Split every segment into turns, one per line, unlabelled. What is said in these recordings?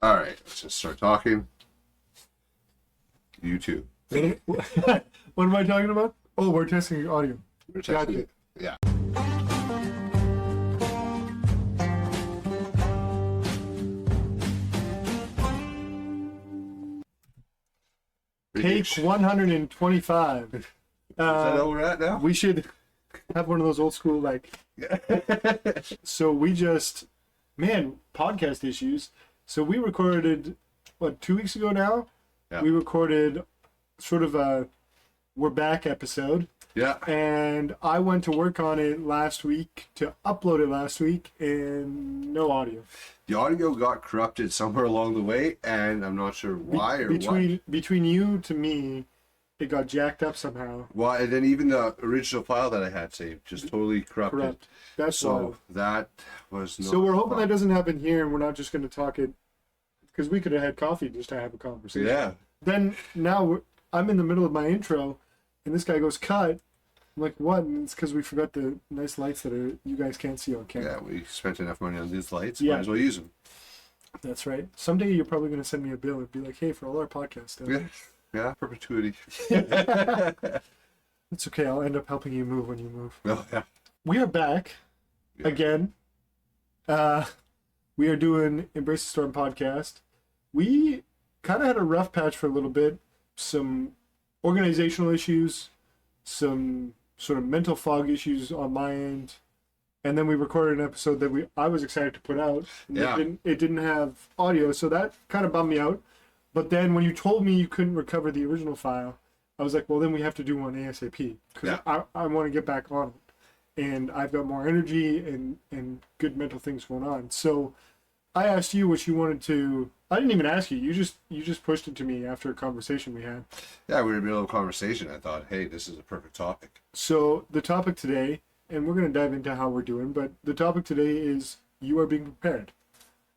All right, let's just start talking. You too.
What am I talking about? Oh, we're testing audio.
We're testing
Gotcha.
it. Yeah.
Take 125.
Is that where we're at now?
We should have one of those old school, like, so we just, podcast issues. So we recorded, 2 weeks ago now?
Yeah.
We recorded sort of a We're Back episode.
Yeah.
And I went to work on it last week, to upload it last week, and no audio.
The audio got corrupted somewhere along the way, and I'm not sure why or what.
Between you to me, it got jacked up somehow.
Well, and then even the original file that I had saved just totally corrupted.
Correct. That's
So
wild.
that was no.
So we're hoping
fun.
that doesn't happen here, and we're not just going to talk it, because we could have had coffee just to have a conversation.
Yeah.
Then now I'm in the middle of my intro, and this guy goes cut. I'm like, what? And it's because we forgot the nice lights that you guys can't see on camera.
Yeah, we spent enough money on these lights.
Yeah.
Might as well use them.
That's right. Someday you're probably going to send me a bill and be like, hey, for all our podcast stuff.
Yeah. Yeah. Perpetuity.
It's okay. I'll end up helping you move when you move.
Oh yeah.
We are back
Yeah.
again. We are doing Embrace the Storm podcast. We kind of had a rough patch for a little bit. Some organizational issues, some sort of mental fog issues on my end, and then we recorded an episode that I was excited to put out.
Yeah.
It didn't have audio, so that kind of bummed me out. But then when you told me you couldn't recover the original file, I was like, well, then we have to do one ASAP, because I want to get back on it, and I've got more energy and good mental things going on. So I asked you what you wanted to. I didn't even ask you. You just pushed it to me after a conversation we had.
Yeah, we were in the middle of a conversation. I thought, hey, this is a perfect topic.
So the topic today, and we're going to dive into how we're doing, but the topic today is you are being prepared.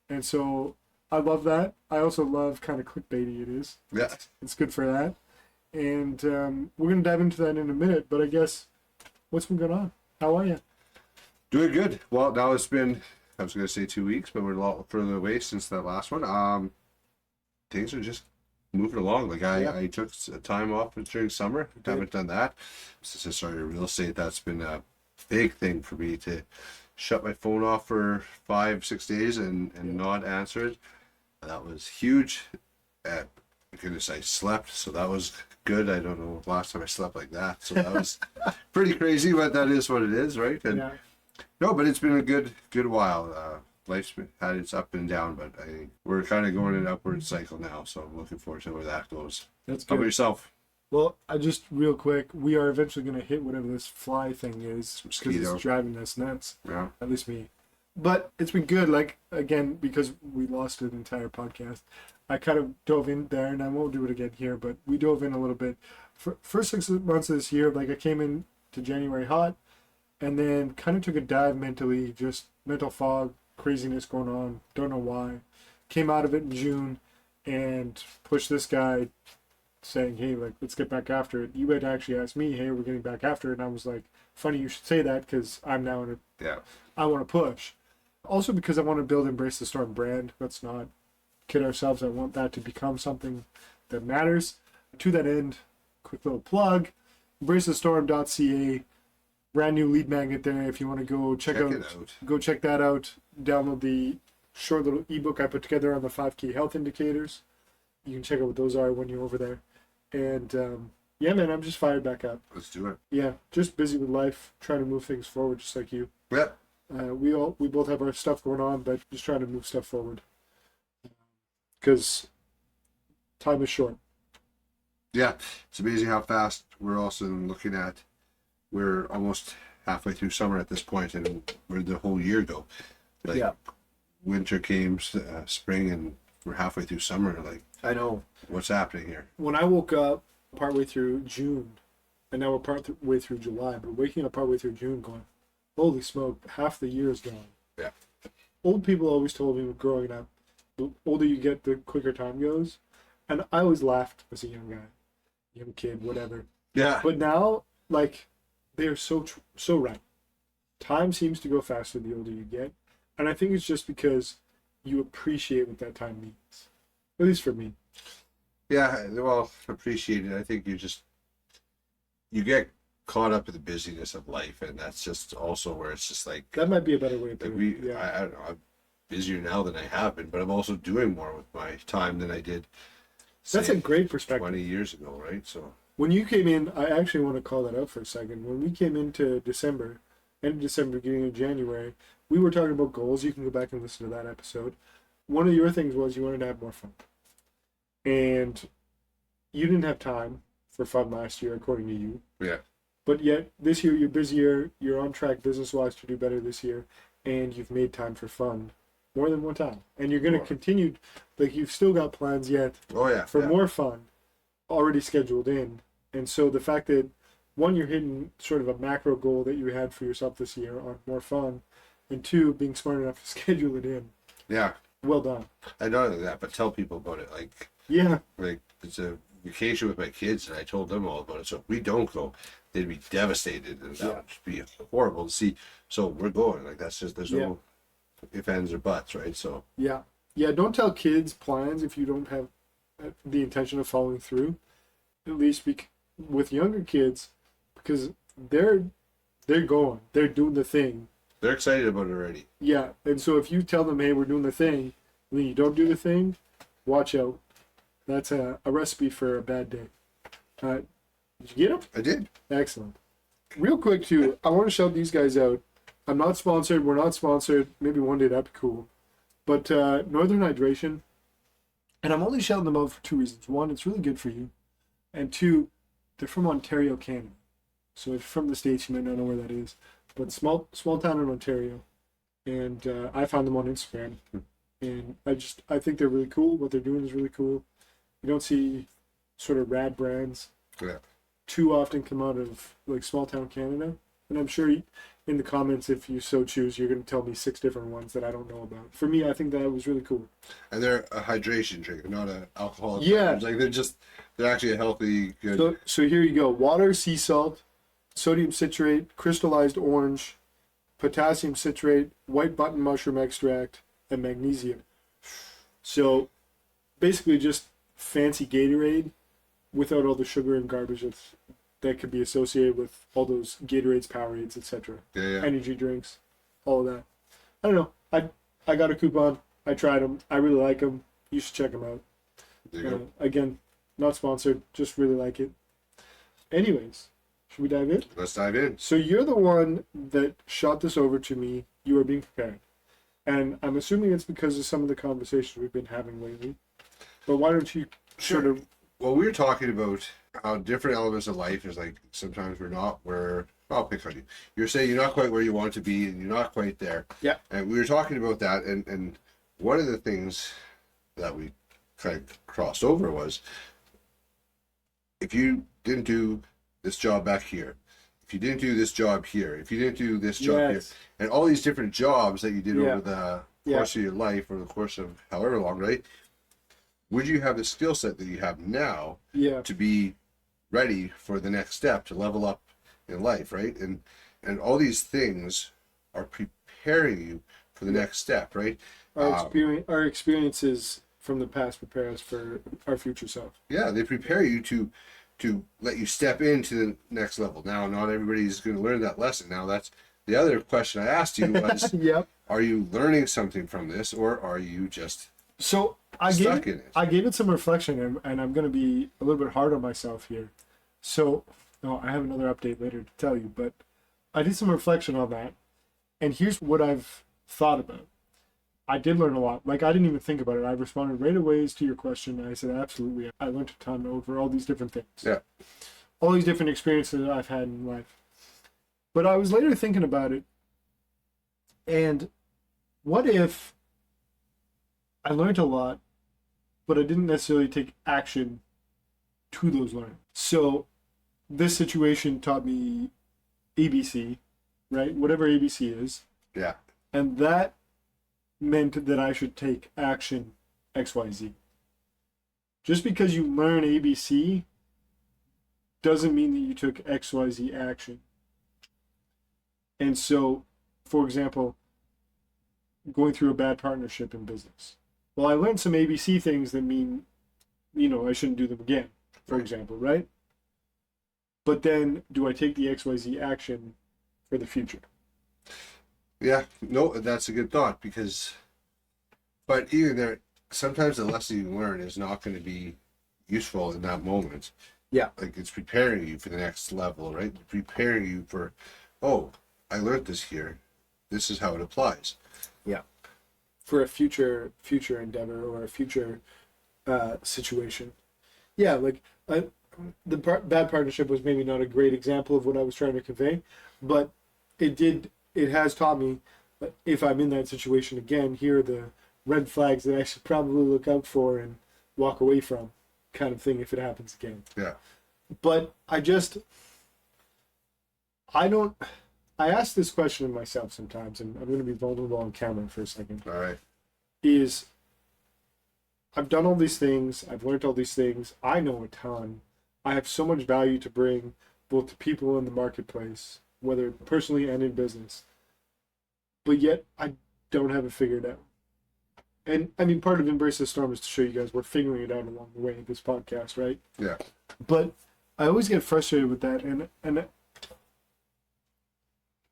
And so I love that. I also love kind of clickbaity it is.
Yeah.
It's good for that. And we're going to dive into that in a minute, but I guess, what's been going on? How are you?
Doing good. Well, now it's been, I was going to say 2 weeks, but we're a lot further away since that last one. Things are just moving along. Like I took time off during summer. Haven't done that since I started real estate. That's been a big thing for me, to shut my phone off for 5-6 days and not answer it. That was huge. My goodness, I slept, so that was good. I don't know the last time I slept like that, so that was pretty crazy, but that is what it is, right? And
Yeah.
no, but it's been a good while. Life's had its up and down, but I think we're kind of going in an upward cycle now, so I'm looking forward to where that goes.
That's
How about
good.
yourself?
Well, I just, real quick, we are eventually going to hit whatever this fly thing is, because
Mosquito.
it's driving us nuts.
Yeah.
At least me. But it's been good, like, again, because we lost an entire podcast. I kind of dove in there, and I won't do it again here, but we dove in a little bit. For first 6 months of this year, like, I came in to January hot, and then kind of took a dive mentally, just mental fog, craziness going on, don't know why. Came out of it in June, and pushed this guy, saying, hey, like, let's get back after it. You had actually asked me, hey, we're getting back after it, and I was like, funny you should say that, because I'm now in a,
Yeah.
I want to push. Also because I want to build Embrace the Storm brand. Let's not kid ourselves. I want that to become something that matters. To that end, quick little plug, embracethestorm.ca, brand new lead magnet there if you want to go check
Check
out.
it out.
Go check that out. Download the short little ebook I put together on the 5 key health indicators. You can check out what those are when you're over there. And yeah, man, I'm just fired back up.
Let's do it.
Yeah, just busy with life, trying to move things forward just like you.
Yeah.
We both have our stuff going on, but just trying to move stuff forward because time is short.
Yeah. It's amazing how fast we're also looking at. We're almost halfway through summer at this point, and where'd the whole year go? Like,
Yeah.
Winter came, spring, and we're halfway through summer. Like,
I know.
what's happening here?
When I woke up partway through June, and now we're partway through July, but waking up partway through June, going, holy smoke, half the year is gone.
Yeah.
Old people always told me growing up, the older you get, the quicker time goes, and I always laughed as a young guy, young kid, whatever.
Yeah.
But now, like, they are so right. Time seems to go faster the older you get. And I think it's just because you appreciate what that time means. At least for me.
Yeah, well, appreciate it. I think you get caught up in the busyness of life, and that's just also where it's just like
That might be a better way of
like
putting it. Yeah.
I don't know, I'm busier now than I have been, but I'm also doing more with my time than I did.
That's
say,
a great perspective.
20 years ago, right? So
When you came in, I actually want to call that out for a second. When we came into December, end of December, beginning of January, we were talking about goals. You can go back and listen to that episode. One of your things was you wanted to have more fun. And you didn't have time for fun last year, according to you.
yeah,
But yet, this year, you're busier. You're on track business-wise to do better this year. And you've made time for fun more than one time. And you're going to continue, like, you've still got plans yet
oh yeah,
for
yeah.
more fun already scheduled in. And so the fact that, one, you're hitting sort of a macro goal that you had for yourself this year on more fun, and two, being smart enough to schedule it in.
Yeah,
Well done.
I not only that, but tell people about it.
Yeah.
Like it's a vacation with my kids, and I told them all about it. So if we don't go, they'd be devastated, and that would just be horrible to see. So we're going. Like that's just there's no if, ands, or buts, right? So
Yeah. Yeah, don't tell kids plans if you don't have the intention of following through. At least with younger kids, because they're going. They're doing the thing.
they're excited about it already.
Yeah, and so if you tell them, hey, we're doing the thing, and then you don't do the thing, watch out. That's a recipe for a bad day. Did you get them?
I did.
Excellent. Real quick, too, I want to shout these guys out. I'm not sponsored. We're not sponsored. Maybe one day that'd be cool. But Northern Hydration, and I'm only shouting them out for two reasons. One, it's really good for you. And two, they're from Ontario, Canada. So if you're from the States, you might not know where that is. But small town in Ontario. And I found them on Instagram. And I think they're really cool. What they're doing is really cool. You don't see sort of rad brands too often come out of like small town Canada. And I'm sure in the comments, if you so choose, you're going to tell me 6 different ones that I don't know about. For me, I think that was really cool.
And they're a hydration drink, not an alcoholic.
Yeah.
Like they're actually a healthy, good.
So here you go. Water, sea salt, sodium citrate, crystallized orange, potassium citrate, white button mushroom extract, and magnesium. So basically just fancy Gatorade without all the sugar and garbage that could be associated with all those Gatorades, Powerades, etc.
Yeah.
Energy drinks, all of that. I don't know. I got a coupon. I tried them. I really like them. You should check them out.
There you go.
Again, not sponsored. Just really like it. Anyways, should we dive in?
Let's dive in.
So you're the one that shot this over to me. You are being prepared. And I'm assuming it's because of some of the conversations we've been having lately. But why don't you sort of...
Well, we were talking about how different elements of life is like sometimes we're not where I'll pick on you. You're saying you're not quite where you want to be and you're not quite there.
Yeah.
And we were talking about that, and one of the things that we kind of crossed over was if you didn't do this job back here, if you didn't do this job here, if you didn't do this job here, and all these different jobs that you did over the course of your life or the course of however long, right? Would you have the skill set that you have now to be ready for the next step, to level up in life, right? And all these things are preparing you for the next step, right?
Our experiences from the past prepare us for our future self.
Yeah, they prepare you to let you step into the next level. Now, not everybody's going to learn that lesson. Now, that's the other question I asked you was, are you learning something from this, or are you just stuck in it?
I gave it some reflection, and I'm going to be a little bit hard on myself here. So, no, I have another update later to tell you, but I did some reflection on that, and here's what I've thought about. I did learn a lot. Like, I didn't even think about it. I responded right away to your question. I said, absolutely. I learned a ton over all these different things.
Yeah.
All these different experiences that I've had in life. But I was later thinking about it, and what if I learned a lot, but I didn't necessarily take action to those learnings? So this situation taught me ABC, right? Whatever ABC is.
Yeah.
And that meant that I should take action XYZ. Just because you learn ABC doesn't mean that you took XYZ action. And so, for example, going through a bad partnership in business. Well, I learned some ABC things that mean, I shouldn't do them again, for example, right? But then, do I take the XYZ action for the future?
Yeah, no, that's a good thought but even there, sometimes the lesson you learn is not going to be useful in that moment.
Yeah.
Like it's preparing you for the next level, right? Preparing you for, oh, I learned this here. This is how it applies.
Yeah. For a future endeavor or a future situation. Yeah, like bad partnership was maybe not a great example of what I was trying to convey, but it has taught me that if I'm in that situation again, here are the red flags that I should probably look out for and walk away from, kind of thing, if it happens again.
Yeah.
But I ask this question of myself sometimes, and I'm going to be vulnerable on camera for a second.
All right.
Is I've done all these things, I've learned all these things, I know a ton, I have so much value to bring both to people in the marketplace, whether personally and in business, but yet I don't have it figured out. And I mean, part of Embrace the Storm is to show you guys we're figuring it out along the way in this podcast, right?
Yeah.
But I always get frustrated with that, and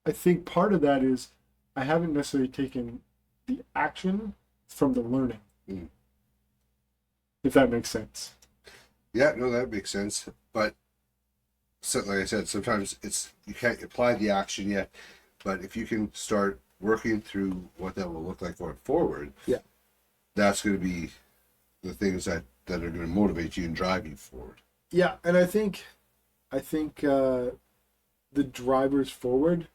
I think part of that is I haven't necessarily taken the action from the learning.
Mm.
If that makes sense.
Yeah, no, that makes sense. But so, like I said, sometimes you can't apply the action yet, but if you can start working through what that will look like going forward,
yeah,
that's going to be the things that are going to motivate you and drive you forward.
Yeah, and I think the drivers forward,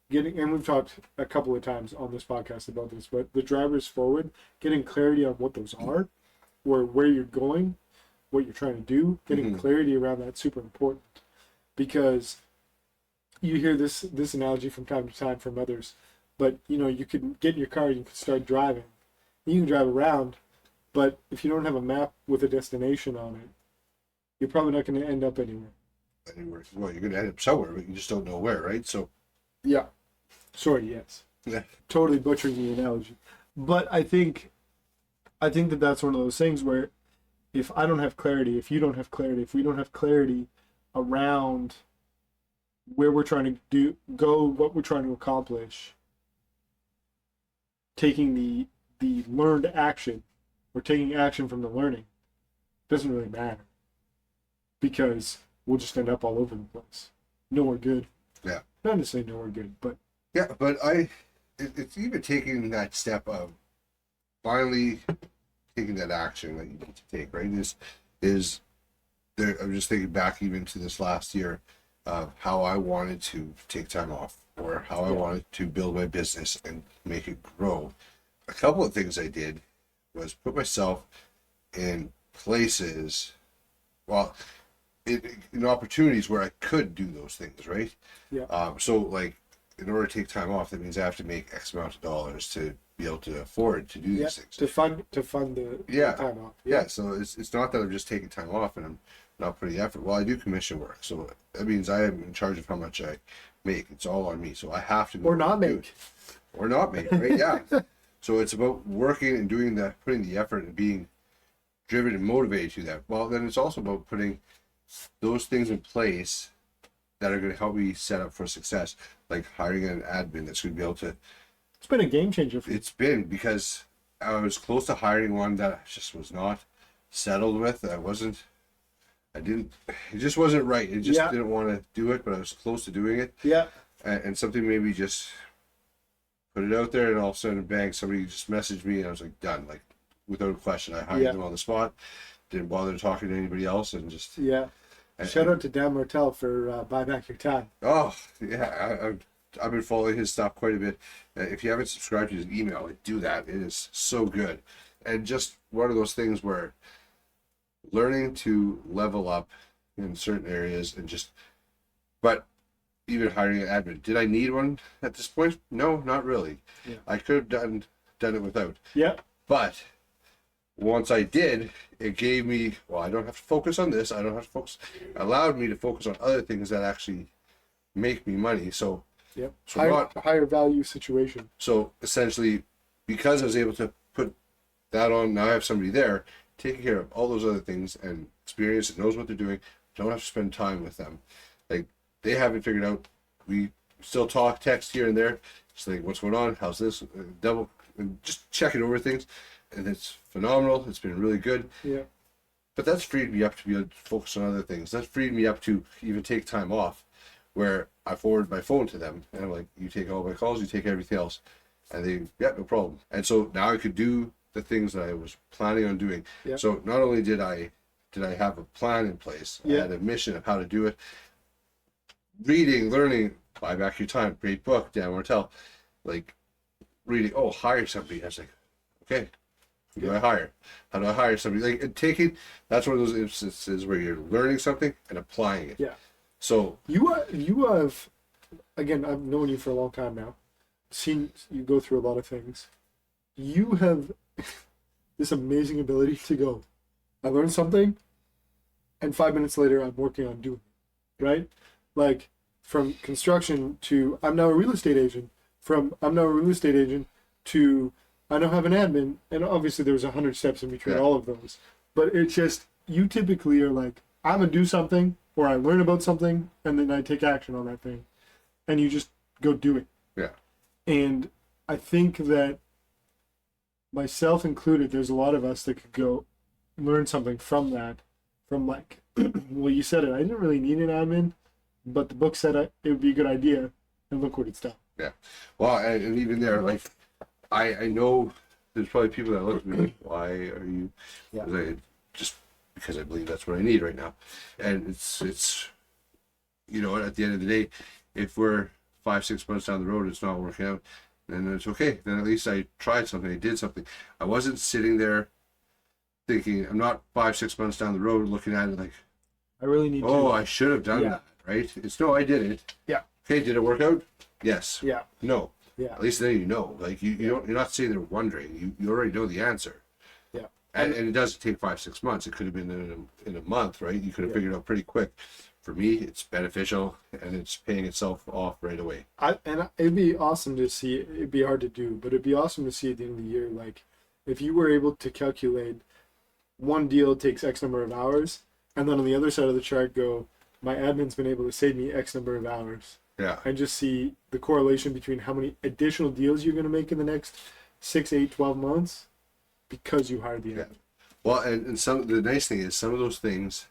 and we've talked a couple of times on this podcast about this, but the drivers forward, getting clarity on what those are, or where you're going, what you're trying to do, getting clarity around that's super important. Because you hear this analogy from time to time from others, but you can get in your car, you can start driving, you can drive around, but if you don't have a map with a destination on it, you're probably not going to end up anywhere.
Well, you're going to end up somewhere, but you just don't know where, right? So
yeah, sorry, yes,
yeah,
totally butchering the analogy, but I think that's one of those things where if I don't have clarity, if you don't have clarity, if we don't have clarity around where we're trying to go, what we're trying to accomplish, taking the learned action or taking action from the learning doesn't really matter, because we'll just end up all over the place. Nowhere good.
Yeah.
Not to say nowhere good, but
yeah, but it's even taking that step of finally taking that action that you need to take, right? Is there, I'm just thinking back even to this last year of how I wanted to take time off, or how I wanted to build my business and make it grow. A couple of things I did was put myself in places, in opportunities where I could do those things, right?
yeah,
So like, in order to take time off, that means I have to make X amount of dollars to be able to afford to do these things.
to fund the time off.
Yeah, so it's not that I'm just taking time off and I'm not putting effort. Well, I do commission work, so that means I am in charge of how much I make. It's all on me, so I have to go
Or not make.
or not make, right? Yeah. So it's about working and doing that, putting the effort and being driven and motivated to that. Well, then it's also about putting those things in place that are going to help me set up for success, like hiring an admin that's going to be able to.
It's been a game changer for me.
It's been, because I was close to hiring one that I just was not settled with. It just wasn't right. It just didn't want to do it, but I was close to doing it.
Yeah.
And something maybe just put it out there, and all of a sudden, bang, somebody just messaged me, and I was like, done. Like, without a question, I hired them on the spot. Didn't bother talking to anybody else, and just.
Yeah. Shout out to Dan Martell for buy back your time.
Oh, yeah. I've been following his stuff quite a bit. If you haven't subscribed to his email, do that. It is so good. And just one of those things where learning to level up in certain areas but even hiring an admin. Did I need one at this point? No, not really.
Yeah.
I could have done it without.
Yeah.
But once I did, it gave me, I don't have to focus on this. I don't have to focus. Allowed me to focus on other things that actually make me money. So,
yep.
So
Higher value situation.
So essentially, because I was able to put that on, now I have somebody there taking care of all those other things and experience and knows what they're doing. Don't have to spend time with them. Like, they have it figured out. We still talk, text here and there. Just like, what's going on? How's this? Double, and just checking over things. And it's phenomenal. It's been really good.
Yeah.
But that's freed me up to be able to focus on other things. That's freed me up to even take time off where I forward my phone to them. And I'm like, you take all my calls, you take everything else. And they, yeah, no problem. And so now I could do the things that I was planning on doing.
Yeah.
So not only did I have a plan in place, I
Yeah.
had a mission of how to do it. Reading, learning, buy back your time, great book, Dan Martell. Like, reading, oh, hire somebody. I was like, okay, who do I hire? How do I hire somebody? Like, and taking, that's one of those instances where you're learning something and applying it.
Yeah.
So
You have, again, I've known you for a long time now, seen you go through a lot of things. You have this amazing ability to go, I learned something, and 5 minutes later I'm working on doing it, right? Like, from construction to I'm now a real estate agent, from I'm now a real estate agent to I now have an admin, and obviously there's 100 steps in between
Yeah.
all of those. But it's just, you typically are like, I'm gonna do something, or I learn about something, and then I take action on that thing, and you just go do it.
yeah,
And I think that, myself included, there's a lot of us that could go learn something from that, from like, well, you said it, I didn't really need an admin, but the book said it would be a good idea, and look what it's done.
yeah. Well, and even there, like, I know there's probably people that look at me like, why are you?
Yeah.
Just because I believe that's what I need right now, and it's you know, at the end of the day, if we're 5-6 months down the road, it's not working out, then it's okay. Then at least I tried something, I did something. I wasn't sitting there thinking, I'm not 5-6 months down the road looking at it like,
I really need
oh,
to.
I should have done
Yeah.
that, right? It's no, I did it.
Yeah.
Okay, did it work out? Yes.
Yeah.
No.
Yeah.
At least then you know. Like, you don't, you're not sitting there wondering. You already know the answer.
Yeah.
And it doesn't take 5-6 months. It could have been in a month, right? You could have
Yeah.
figured it out pretty quick. For me, it's beneficial and it's paying itself off right away.
It'd be awesome to see. It'd be hard to do, but it'd be awesome to see at the end of the year, like, if you were able to calculate one deal takes X number of hours, and then on the other side of the chart go, my admin's been able to save me X number of hours,
Yeah.
and just see the correlation between how many additional deals you're going to make in the next 6, 8, 12 months because you hired the admin.
Well, and the nice thing is some of those things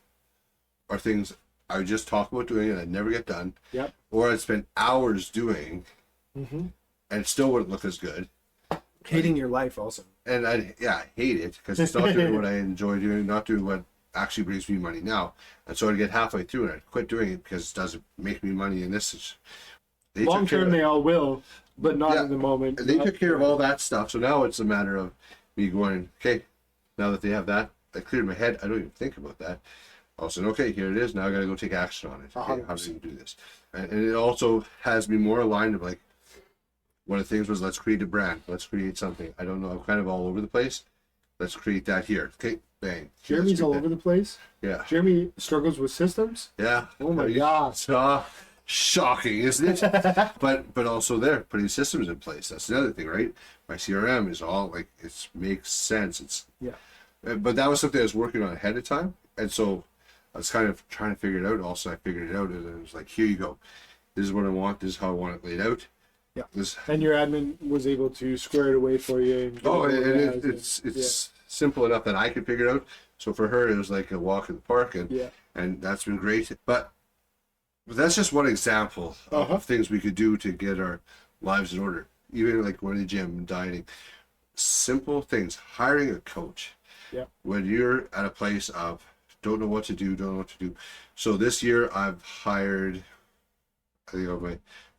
are things I would just talk about doing and I'd never get done.
Yep.
Or I'd spend hours doing
Mm-hmm.
and it still wouldn't look as good.
Hating your life also.
And I hate it because it's not doing what I enjoy doing, not doing what actually brings me money now. And so I'd get halfway through and I'd quit doing it because it doesn't make me money in this.
Long term, they all will, but not
Yeah.
in the moment.
And they took care of all that stuff. So now it's a matter of me going, okay, now that they have that, I cleared my head. I don't even think about that. I said, okay, here it is. Now I got to go take action on it. Okay, how do you do this? And it also has me more aligned of like, one of the things was let's create a brand. Let's create something. I don't know. I'm kind of all over the place. Let's create that here. Okay, bang.
Jeremy's all
that.
over the place.
Yeah.
Jeremy struggles with systems.
Yeah.
Oh my God.
Shocking, isn't it? but also there, putting systems in place. That's another thing, right? My CRM is all like, it makes sense. It's
Yeah.
But that was something I was working on ahead of time. And so I was kind of trying to figure it out. Also, I figured it out and it was like, here you go. This is what I want. This is how I want it laid out.
Yeah.
This,
And your admin was able to square it away for you. And
it's simple enough that I could figure it out. So for her, it was like a walk in the park, and that's been great. But that's just one example of things we could do to get our lives in order. Even like going to the gym and dieting. Simple things. Hiring a coach.
Yeah.
When you're at a place of don't know what to do. So this year I've hired, I think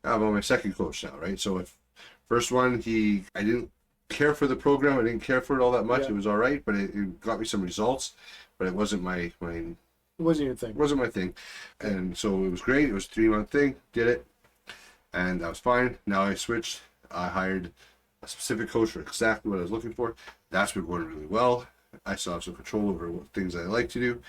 I'm on my second coach now, right? So if first one, I didn't care for the program. I didn't care for it all that much.
Yeah.
It was all right, but it got me some results, but it wasn't my
It wasn't your thing.
wasn't my thing. And so it was great. It was a 3-month thing, did it. And that was fine. Now I switched. I hired a specific coach for exactly what I was looking for. That's been going really well. I still have some control over what things I like to do,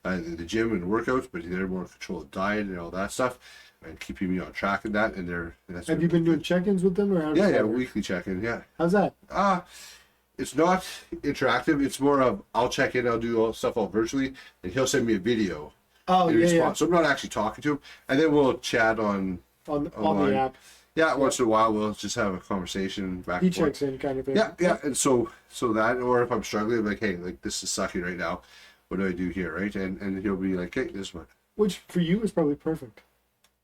the gym and workouts, but they're more control of diet and all that stuff. and keeping me on track of that. And
Have you been doing check-ins with them, or how does
yeah,
that work?
weekly check-in, yeah.
How's that?
It's not interactive. It's more of I'll check in, I'll do all stuff all virtually, and he'll send me a video
Oh,
in
yeah,
response. So I'm not actually talking to him, and then we'll chat on
on
online.
the app.
Yeah, once in a while we'll just have a conversation back
He
and forth.
checks in, kind of thing.
Yeah, and so that, or if I'm struggling, I'm like, hey, like this is sucking right now. What do I do here, right? And he'll be like, hey, this is what.
Which for you is probably perfect.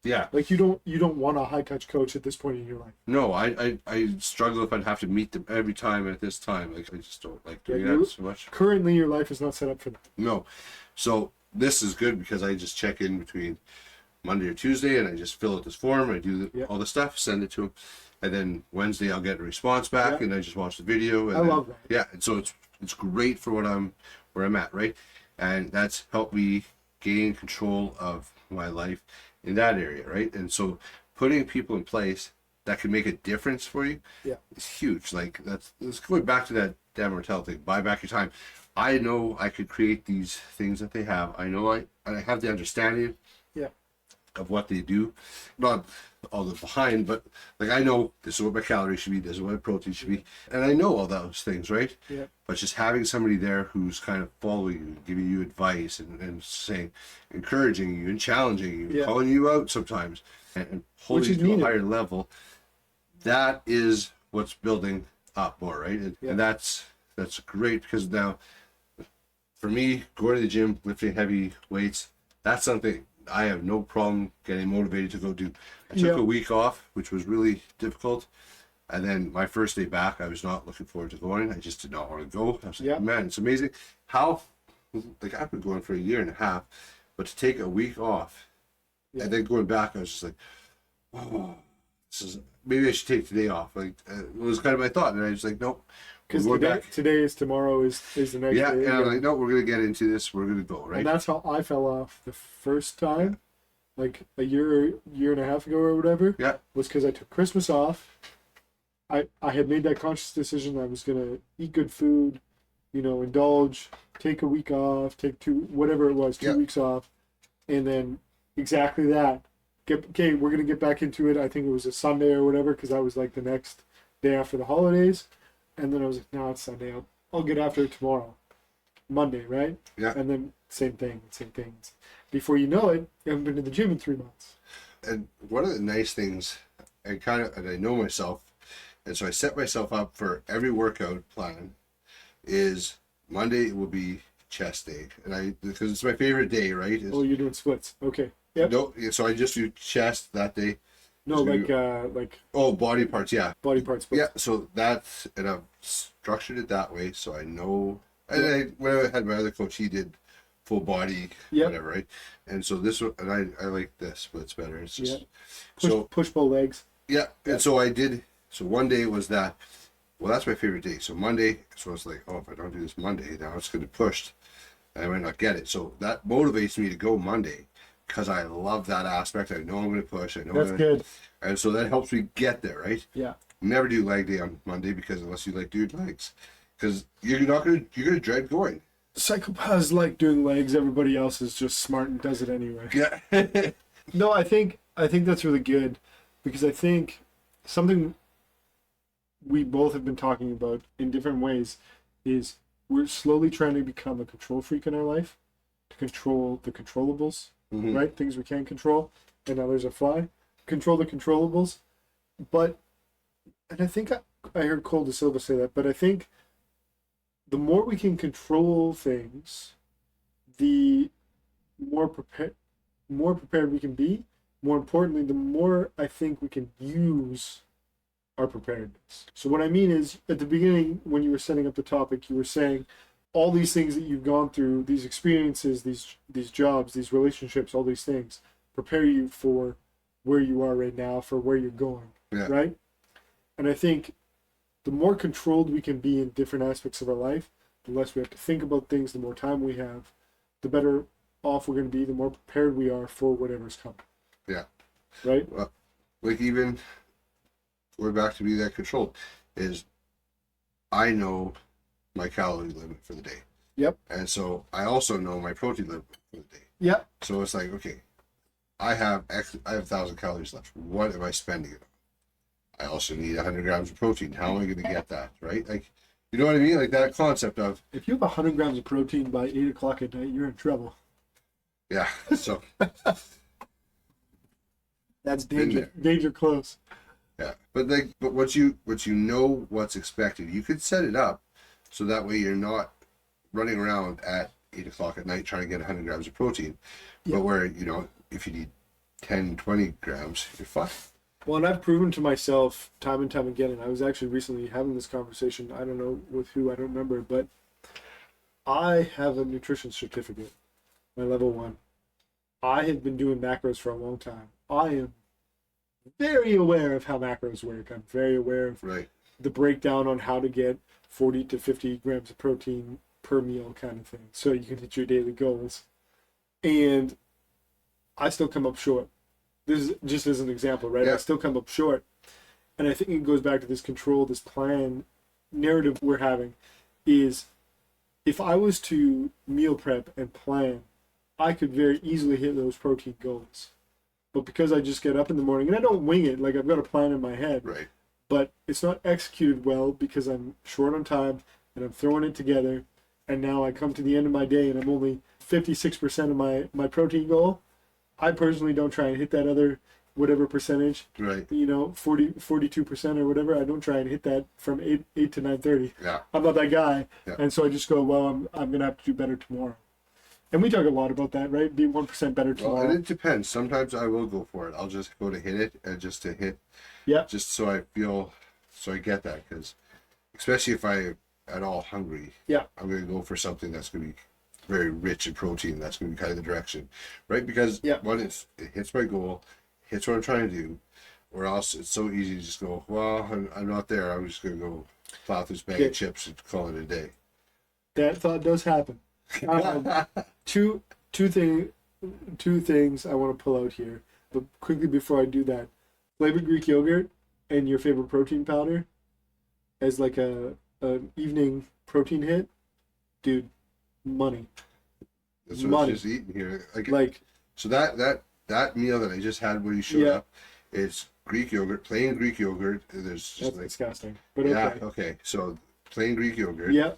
Yeah.
Like you don't want a high touch coach at this point in your life.
No, I struggle if I'd have to meet them every time at this time. Like I just don't like doing that so much.
Currently, your life is not set up for that.
No, so this is good because I just check in between Monday or Tuesday, and I just fill out this form. I do all the stuff, send it to him, and then Wednesday I'll get a response back, and I just watch the video. And
I love that.
Yeah, and so it's great for where I'm at, right? And that's helped me gain control of my life in that area, right? And so putting people in place that can make a difference for you is huge. Like that's going back to that Dan Martell thing. Buy back your time. I know I could create these things that they have. I know I have the understanding of what they do, not all the behind, but like I know this is what my calories should be, this is what my protein should be, and I know all those things, right?
Yeah.
But just having somebody there who's kind of following you, giving you advice, and saying, encouraging you and challenging you, calling you out sometimes, and holding you to a higher level, that is what's building up more, right? And that's great, because now for me, going to the gym, lifting heavy weights, that's something I have no problem getting motivated to go do. I took a week off, which was really difficult. And then my first day back, I was not looking forward to going. I just did not want to go. I was like, man, it's amazing how, like, I've been going for a year and a half, but to take a week off and then going back, I was just like, oh, maybe I should take today off. Like, it was kind of my thought. And I was like, nope.
Because today is tomorrow is the next day.
Yeah, and I'm like, no, we're going to get into this. We're going to go, right?
And that's how I fell off the first time, like a year and a half ago or whatever.
Yeah.
Was because I took Christmas off. I had made that conscious decision I was going to eat good food, indulge, take a week off, take two weeks off. And then exactly that. We're going to get back into it. I think it was a Sunday or whatever, because that was like the next day after the holidays. And then I was like, no, it's Sunday. I'll get after it tomorrow. Monday, right?
Yeah.
And then same thing. Before you know it, I haven't been to the gym in 3 months.
And one of the nice things, and I know myself, and so I set myself up for every workout plan, is Monday will be chest day. And because it's my favorite day, right?
You're doing splits. Okay. Yep.
No, so I just do chest that day.
No, like
body parts, yeah.
Body parts.
Yeah, so and I've structured it that way, so I know. And when I had my other coach, he did full body, whatever, right? And so this one, and I like this, but it's better. It's just
push pull legs.
Yeah, and so I did. So one day was that. Well, that's my favorite day. So Monday, so I was like, oh, if I don't do this Monday, now it's going to push, and I might not get it. So that motivates me to go Monday, because I love that aspect. I know I'm going to push. I know
that's good.
And so that helps me get there, right?
Yeah.
Never do leg day on Monday, because unless you like doing legs, because you're gonna dread going.
Psychopaths like doing legs. Everybody else is just smart and does it anyway.
Yeah.
No, I think that's really good, because I think something we both have been talking about in different ways is we're slowly trying to become a control freak in our life, to control the controllables, right? Things we can't control, and others are fly. Control the controllables, and I think I heard Cole De Silva say that, but I think the more we can control things, the more prepared we can be. More importantly, the more I think we can use our preparedness. So what I mean is, at the beginning, when you were setting up the topic, you were saying all these things that you've gone through, these experiences, these jobs, these relationships, all these things prepare you for where you are right now, for where you're going, right? And I think the more controlled we can be in different aspects of our life, the less we have to think about things, the more time we have, the better off we're going to be, the more prepared we are for whatever's coming.
Yeah.
Right?
Well, like, even going back to be that controlled, is I know my calorie limit for the day.
Yep.
And so I also know my protein limit for the day.
Yep.
So it's like, okay, I have 1,000 calories left. What am I spending it on? I also need 100 grams of protein. How am I going to get that? Right? Like, you know what I mean? Like that concept of,
If you have 100 grams of protein by 8 o'clock at night, you're in trouble.
yeah. So
That's danger. Danger close.
yeah, but once you know what's expected, you could set it up so that way you're not running around at 8 o'clock at night trying to get 100 grams of protein.
Yeah.
But where, you know, if you need 10, 20 grams, you're fine.
Well, and I've proven to myself time and time again, and I was actually recently having this conversation, I don't know with who, I don't remember, but I have a nutrition certificate, my level 1. I have been doing macros for a long time. I am very aware of how macros work. I'm very aware of
Right.
the breakdown on how to get 40 to 50 grams of protein per meal kind of thing, so you can hit your daily goals. And I still come up short. This is just as an example, right?
Yeah.
I still come up short. And I think it goes back to this control, this plan narrative we're having, is if I was to meal prep and plan, I could very easily hit those protein goals. But because I just get up in the morning, and I don't wing it, like I've got a plan in my head,
Right.
but it's not executed well because I'm short on time and I'm throwing it together. And now I come to the end of my day and I'm only 56% of my protein goal. I personally don't try and hit that other whatever percentage,
Right.
you know, 42% or whatever. I don't try and hit that from 8 to 9:30.
Yeah.
I'm not that guy.
Yeah.
And so I just go, well, I'm going to have to do better tomorrow. And we talk a lot about that, right? Be 1% better
Well,
tomorrow.
and it depends. Sometimes I will go for it. I'll just go to hit it and just to hit,
Yeah.
just so I feel, so I get that. Because especially if I'm at all hungry,
Yeah.
I'm going to go for something that's going to be very rich in protein. That's going to be kind of the direction, right? Because
Yeah.
one, it hits my goal, hits what I'm trying to do, or else it's so easy to just go, well, I'm not there. I'm just going to go plow through this bag
Yeah.
of chips and call it a day.
That thought does happen. Two things I want to pull out here, but quickly before I do that, flavored Greek yogurt and your favorite protein powder as like an evening protein hit, dude, money.
That's what
Money.
I'm just eating here.
Like,
So that meal that I just had when you showed
Yeah.
up, it's Greek yogurt, plain Greek yogurt. There's just
that's
like,
disgusting, but
yeah,
okay.
okay. So plain Greek yogurt,
Yep,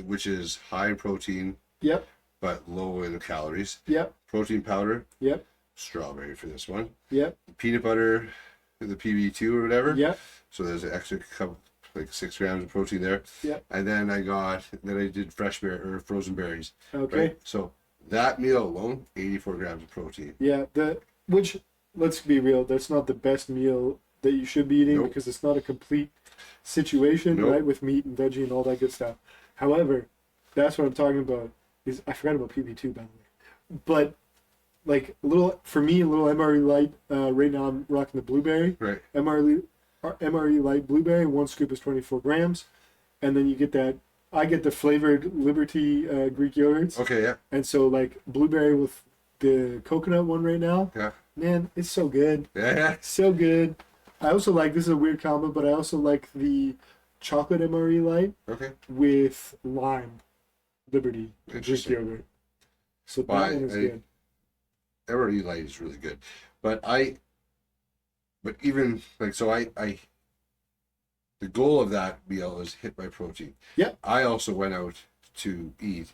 which is high in protein
yep,
but low in calories.
yep,
Protein powder,
yep,
strawberry for this one.
yep,
Peanut butter, the PB2 or whatever.
yep,
So there's an extra couple, like 6 grams of protein there.
yep.
And then I did fresh berry or frozen berries.
Okay.
Right. So that meal alone, 84 grams of protein.
Yeah, which, let's be real, that's not the best meal that you should be eating
Nope.
because it's not a complete situation,
Nope.
right, with meat and veggie and all that good stuff. However, that's what I'm talking about. Is I forgot about PB2 by the way, but like a little for me, a little MRE light. Right now I'm rocking the blueberry.
Right.
MRE light blueberry. 1 scoop is 24 grams, and then you get that. I get the flavored Liberty Greek yogurts.
Okay. Yeah.
And so, like, blueberry with the coconut one right now,
Yeah.
man, it's so good.
Yeah.
So good. I also like, this is a weird combo, but I also like the chocolate MRE light
Okay.
with lime Liberty Greek
Interesting.
yogurt. So that
Well,
one is
I-
good.
MRE light is really good, but even like so I the goal of that meal is hit my protein.
Yep.
I also went out to eat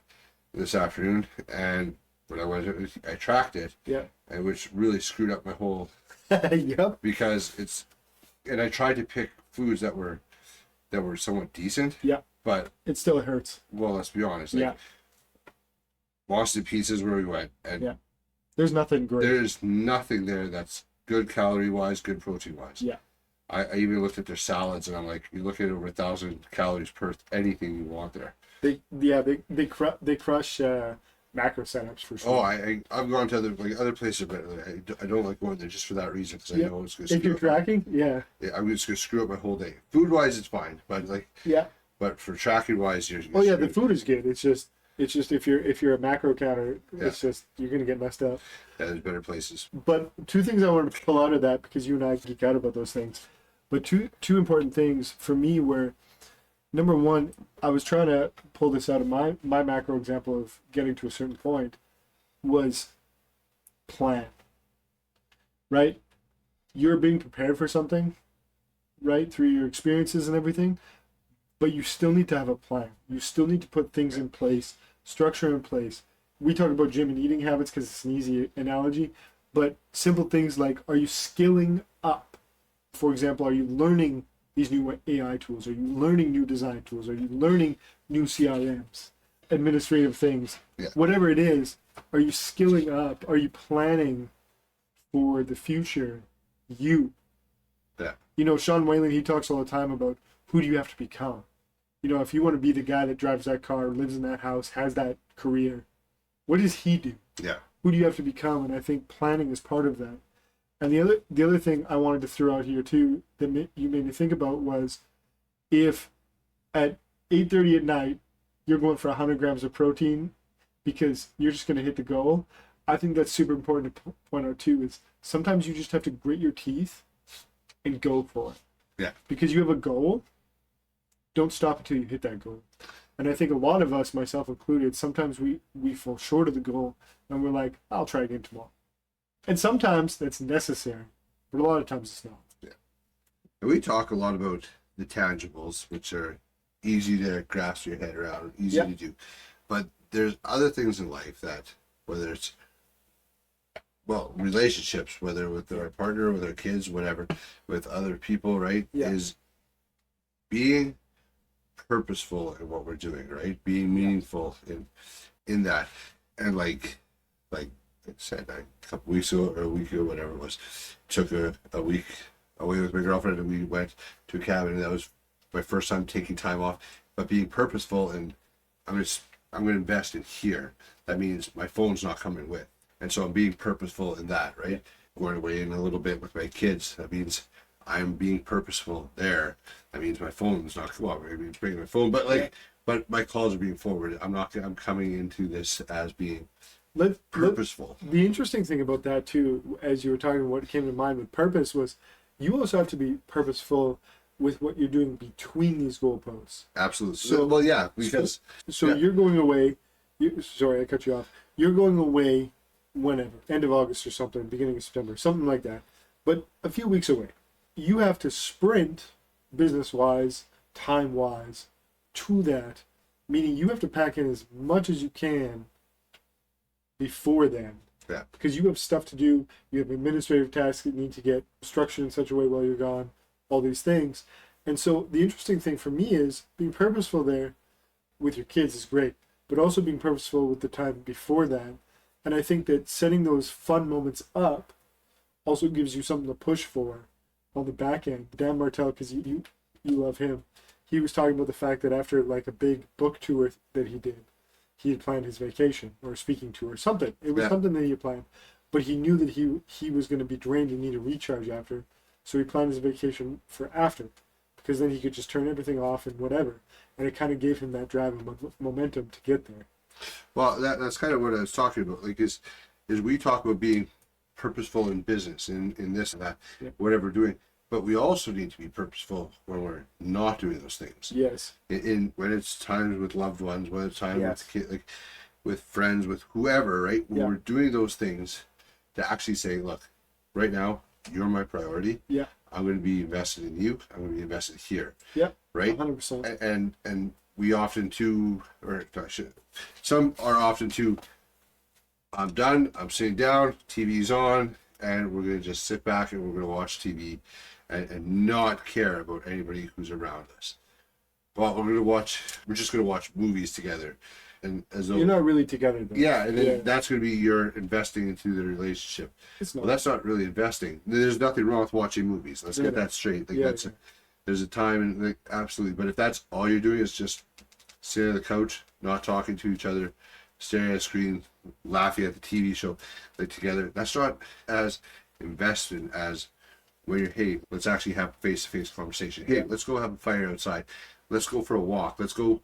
this afternoon, and when I went out, I tracked it,
Yeah.
and which really screwed up my whole
Yep.
because and I tried to pick foods that were somewhat decent.
Yeah.
But
It still hurts.
well, let's be honest. Like,
Yeah.
Boston Pizza's where we went, and
Yeah. There's nothing great.
there's nothing there that's good calorie wise, good protein wise.
Yeah.
I even looked at their salads and I'm like, you're looking at over 1,000 calories per anything you want there.
They crush macro setups for sure.
Oh, I've gone to other places, but I don't like going there just for that reason because I
Yeah.
know it's going to
If you're tracking, yeah.
Yeah, I'm just going to screw up my whole day. Food wise, it's fine, but
Yeah.
but for tracking wise, you're
Oh yeah, the
screwed.
food is good. It's just if you're a macro counter, it's just you're gonna get messed up.
Yeah, there's better places.
But 2 things I wanted to pull out of that because you and I geek out about those things. But two important things for me were, number one, I was trying to pull this out of my macro example of getting to a certain point was plan. right? You're being prepared for something, right, through your experiences and everything, but you still need to have a plan. You still need to put things in place, structure in place. We talk about gym and eating habits because it's an easy analogy, but simple things like, are you skilling up? For example, are you learning these new AI tools? Are you learning new design tools? Are you learning new CRMs, administrative things?
Yeah.
Whatever it is, are you skilling up? Are you planning for the future you?
Yeah.
You know, Sean Whalen, he talks all the time about who do you have to become? You know, if you want to be the guy that drives that car, lives in that house, has that career, what does he do?
Yeah.
Who do you have to become? And I think planning is part of that. And the other thing I wanted to throw out here too that you made me think about was if at 8:30 at night you're going for 100 grams of protein because you're just going to hit the goal. I think that's super important to point out too. Is sometimes you just have to grit your teeth and go for it.
Yeah.
Because you have a goal. Don't stop until you hit that goal. And I think a lot of us, myself included, sometimes we fall short of the goal and we're like, I'll try again tomorrow. And sometimes that's necessary, but a lot of times it's not.
Yeah. And we talk a lot about the tangibles, which are easy to grasp your head around, easy to do. But there's other things in life that, whether it's, well, relationships, whether with our partner, with our kids, whatever, with other people, right, is being purposeful in what we're doing, right? Being meaningful in that. And like I said, a couple weeks ago or a week ago, whatever it was, took a week away with my girlfriend and we went to a cabin, and that was my first time taking time off. But being purposeful, and I'm gonna invest in here. That means my phone's not coming with. And so I'm being purposeful in that, right? Going away in a little bit with my kids. That means I'm being purposeful there. That means my phone's not, well, maybe it's bringing my phone, but but my calls are being forwarded. I'm coming into this as being purposeful.
The interesting thing about that too, as you were talking, what came to mind with purpose was you also have to be purposeful with what you're doing between these goalposts.
Absolutely. So, well, yeah, because
you're going away. Sorry, I cut you off. You're going away whenever, end of August or something, beginning of September, something like that. But a few weeks away, you have to sprint business-wise, time-wise, to that. Meaning you have to pack in as much as you can before then.
Yeah.
Because you have stuff to do, you have administrative tasks that need to get structured in such a way while you're gone, all these things. And so the interesting thing for me is being purposeful there with your kids is great, but also being purposeful with the time before that. And I think that setting those fun moments up also gives you something to push for on the back end. Dan Martell, because you love him, he was talking about the fact that after like a big book tour that he did, he had planned his vacation or speaking tour or something. It was something that he had planned, but he knew that he was going to be drained and need a recharge after. So he planned his vacation for after, because then he could just turn everything off and whatever. And it kind of gave him that drive and momentum to get there.
Well, that's kind of what I was talking about. Like, is we talk about being purposeful in business, in this and that, whatever we're doing. But we also need to be purposeful when we're not doing those things.
Yes.
In when it's times with loved ones, when it's time with kids, like with friends, with whoever, right? When we're doing those things, to actually say, look, right now you're my priority.
Yeah.
I'm going to be invested in you. I'm going to be invested here.
Yeah.
Right.
100%.
And we often some are often too. I'm done. I'm sitting down. TV's on, and we're going to just sit back and we're going to watch TV. And not care about anybody who's around us. Well, we're just gonna watch movies together, and as though
you're not really together though.
Yeah, and then that's gonna be your investing into the relationship.
It's not.
Well, that's not really investing. There's nothing wrong with watching movies. Let's get that straight. Like there's a time, and like, absolutely. But if that's all you're doing is just sitting on the couch, not talking to each other, staring at a screen, laughing at the TV show, like together, that's not as invested as when you're, hey, let's actually have face-to-face conversation. Hey, let's go have a fire outside. Let's go for a walk. Let's go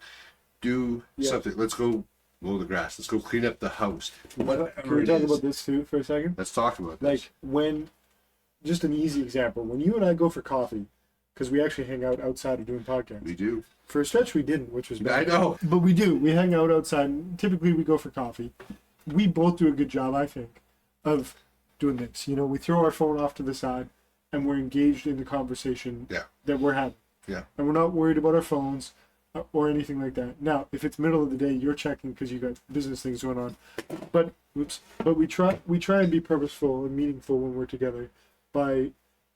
do something. Let's go mow the grass. Let's go clean up the house.
Can we talk about this too for a second?
Let's talk about this.
Like when, just an easy example, when you and I go for coffee, because we actually hang out outside of doing podcasts.
We do.
For a stretch we didn't, which was bad.
I know.
But we do. We hang out outside. Typically we go for coffee. We both do a good job, I think, of doing this. You know, we throw our phone off to the side and we're engaged in the conversation that we're having.
Yeah.
And we're not worried about our phones or anything like that. Now, if it's middle of the day, you're checking because you got business things going on. But we try and be purposeful and meaningful when we're together by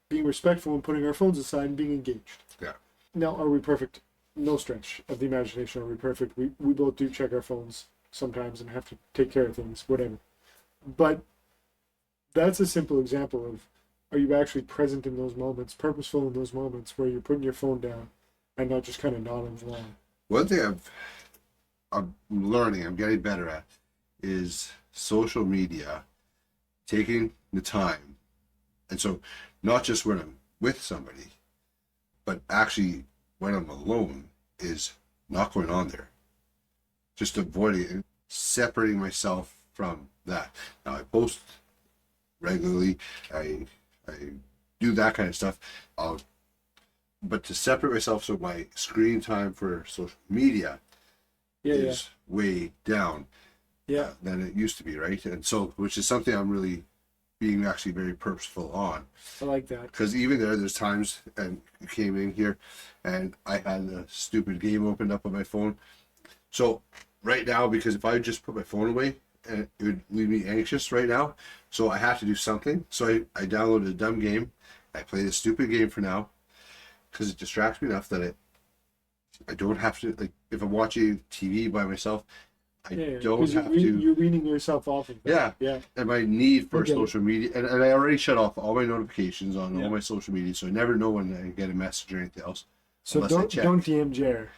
being respectful and putting our phones aside and being engaged.
Yeah.
Now, are we perfect? No stretch of the imagination are we perfect. We both do check our phones sometimes and have to take care of things, whatever. But that's a simple example of, are you actually present in those moments, purposeful in those moments where you're putting your phone down and not just kind of nodding along?
One thing I'm learning, I'm getting better at, is social media, taking the time. And so not just when I'm with somebody, but actually when I'm alone, is not going on there. Just avoiding it, separating myself from that. Now I post regularly, I do that kind of stuff. But to separate myself, so my screen time for social media is way down than it used to be, right? And so, which is something I'm really being actually very purposeful on.
I like that.
Because even there's times, and you came in here, and I had a stupid game opened up on my phone. So right now, because if I just put my phone away, and it would leave me anxious right now, so I have to do something. So I downloaded a dumb game. I play this stupid game for now, because it distracts me enough that I don't have to, like, if I'm watching TV by myself, I don't have to.
You're weaning yourself off of that.
Yeah. And my need for social media, and I already shut off all my notifications on all my social media, so I never know when I get a message or anything else.
So don't DM Jer.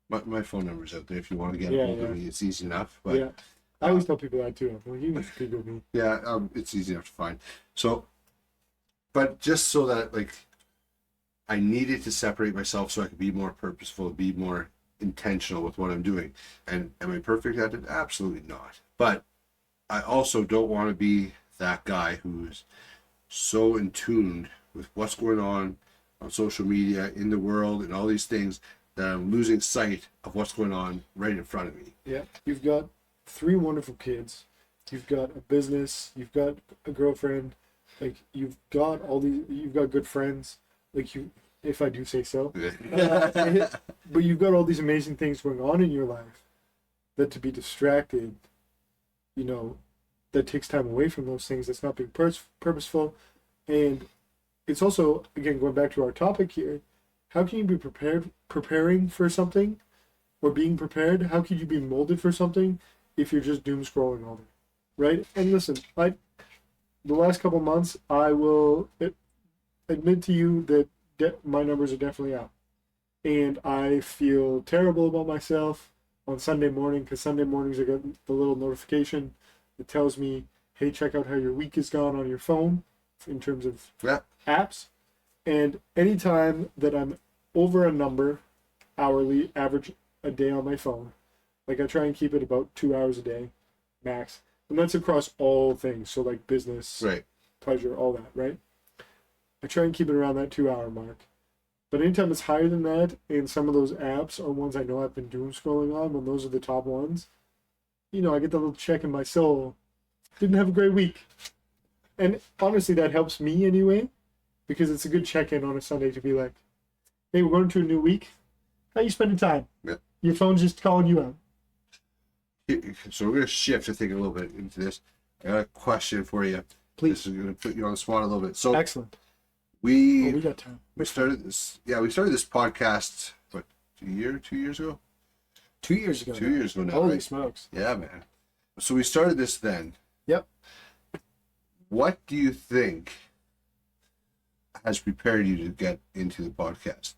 My phone number's out there if you want to get a hold of me. It's easy enough. But
I always tell people that too. Well, you need to speak with me.
Yeah, it's easy enough to find. So, but just so that, like, I needed to separate myself so I could be more purposeful, be more intentional with what I'm doing. And am I perfect at it? Absolutely not. But I also don't want to be that guy who's so in tune with what's going on social media, in the world, and all these things, that I'm losing sight of what's going on right in front of me.
Yeah. You've got 3 wonderful kids. You've got a business. You've got a girlfriend. Like, you've got good friends. Like, if I do say so. But you've got all these amazing things going on in your life that to be distracted, that takes time away from those things. That's not being purposeful. And it's also, again, going back to our topic here, how can you be preparing for something, or being prepared? How could you be molded for something if you're just doom scrolling all day, right? And listen, the last couple months, I will admit to you that my numbers are definitely up, and I feel terrible about myself on Sunday morning, because Sunday mornings I get the little notification that tells me, hey, check out how your week has gone on your phone in terms of apps. And anytime that I'm over a number hourly average a day on my phone, like, I try and keep it about 2 hours a day max, and that's across all things, so like business, pleasure, all that, right? I try and keep it around that 2-hour mark. But anytime it's higher than that, and some of those apps are ones I know I've been doom scrolling on, when those are the top ones, I get that little check in my soul. Didn't have a great week. And honestly, that helps me anyway, because it's a good check-in on a Sunday to be like, hey, we're going to a new week. How you spending time?
Yeah.
Your phone's just calling you out.
So we're going to shift, I think, a little bit into this. I got a question for you.
Please.
This is going to put you on the spot a little bit. So
excellent.
We
got time.
We started this podcast, what, 2 years ago?
2 years ago.
2 years ago now.
Holy
right?
smokes.
Yeah, man. So we started this then.
Yep.
What do you think has prepared you to get into the podcast?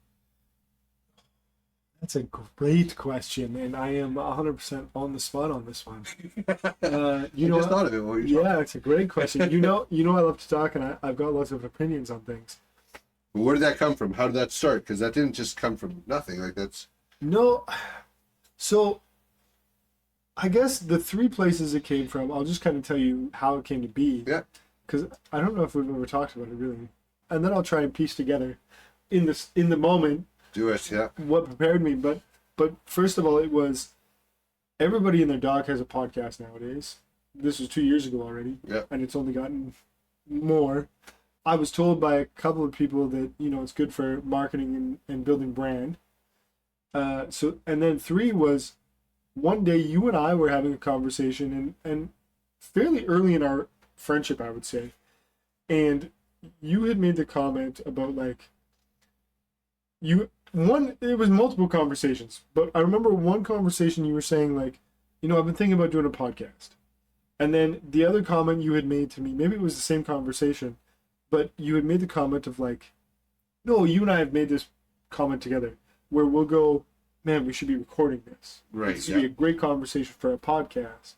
That's a great question, and I am 100% on the spot on this one.
I just thought of it while you were talking.
It's a great question. I love to talk, and I've got lots of opinions on things.
But where did that come from? How did that start? Because that didn't just come from nothing. Like, that's...
No. So, I guess the 3 places it came from, I'll just kind of tell you how it came to be.
Yeah.
Because I don't know if we've ever talked about it, really. And then I'll try and piece together in the moment.
Do it, yeah.
What prepared me, but first of all, it was everybody and their dog has a podcast nowadays. This was 2 years ago already,
yeah.
And it's only gotten more. I was told by a couple of people that, you know, it's good for marketing and building brand. And then 3 was one day you and I were having a conversation and fairly early in our friendship, I would say. And you had made the comment about like, it was multiple conversations, but I remember one conversation you were saying like, you know, I've been thinking about doing a podcast. And then the other comment you had made to me, maybe it was the same conversation, but you had made the comment of like, no, you and I have made this comment together where we'll go, man, we should be recording this.
Right.
This would be a great conversation for a podcast.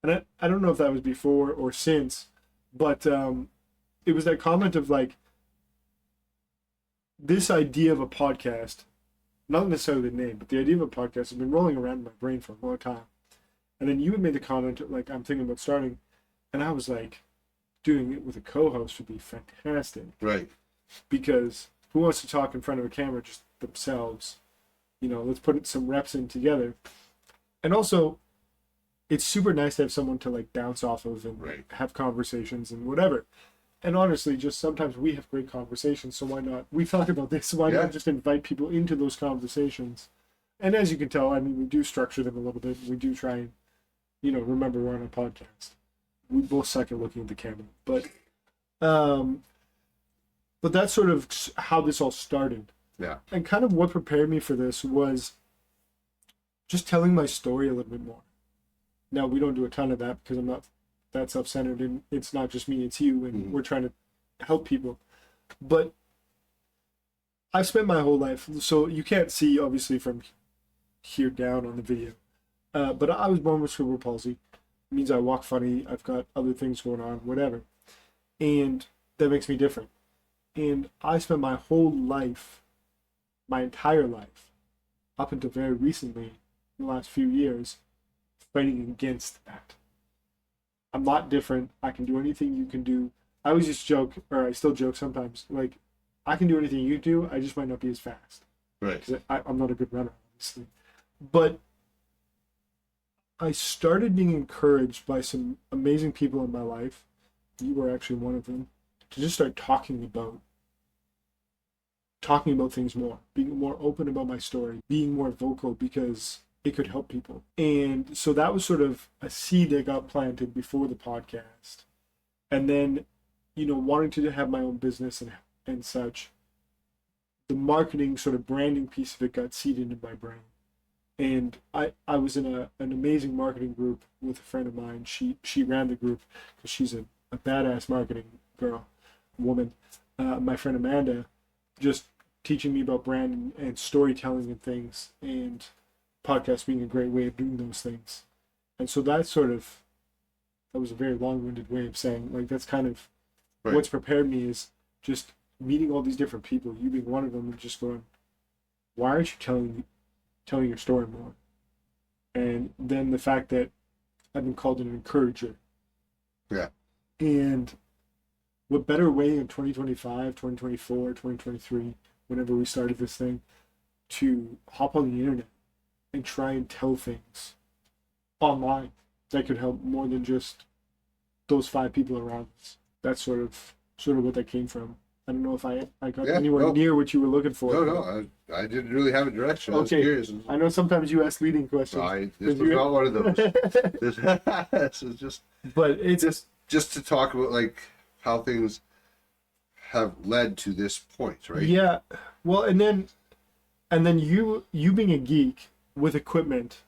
And I don't know if that was before or since, but it was that comment of like, this idea of a podcast, not necessarily the name, but the idea of a podcast has been rolling around in my brain for a long time. And then you had made the comment, like, I'm thinking about starting, and I was like, doing it with a co-host would be fantastic.
Right.
Because who wants to talk in front of a camera just themselves? You know, let's put some reps in together. And also, it's super nice to have someone to like bounce off of and
Right.
have conversations and whatever. And honestly, just sometimes we have great conversations, so why not? We talk about this, so why
Yeah.
not just invite people into those conversations? And as you can tell, I mean, we do structure them a little bit. We do try and, you know, remember we're on a podcast. We both suck at looking at the camera, but that's sort of how this all started.
Yeah.
And kind of what prepared me for this was just telling my story a little bit more. Now, we don't do a ton of that because I'm not that self-centered, and it's not just me, it's you, and we're trying to help people. But I've spent my whole life, so you can't see, obviously, from here down on the video, but I was born with cerebral palsy. It means I walk funny, I've got other things going on, whatever. And that makes me different. And I spent my whole life, my entire life, up until very recently, in the last few years, fighting against that. I'm not different. I can do anything you can do. I always just joke, or I still joke sometimes, like, I can do anything you do, I just might not be as fast.
Right.
Because I'm not a good runner, obviously. But I started being encouraged by some amazing people in my life. You were actually one of them. To just start talking about things more, being more open about my story, being more vocal because it could help people. And so that was sort of a seed that got planted before the podcast. And then, you know, wanting to have my own business and such, the marketing sort of branding piece of it got seeded in my brain. And I was in an amazing marketing group with a friend of mine. She ran the group because she's a badass marketing woman. My friend Amanda, just teaching me about brand and storytelling and things, and podcast being a great way of doing those things. And so that was a very long-winded way of saying, like, that's kind of
Right.
what's prepared me is just meeting all these different people, you being one of them, and just going, why aren't you telling your story more? And then the fact that I've been called an encourager.
Yeah.
And what better way in 2025, 2024, 2023, whenever we started this thing, to hop on the internet and try and tell things online that could help more than just those 5 people around us. That's sort of what that came from. I don't know if I got anywhere near what you were looking for.
No, I didn't really have a direction. I was curious.
I know sometimes you ask leading questions.
This was not one of those. This is just.
But it's
just to talk about like how things have led to this point, right?
Yeah. Well, and then you being a geek with equipment,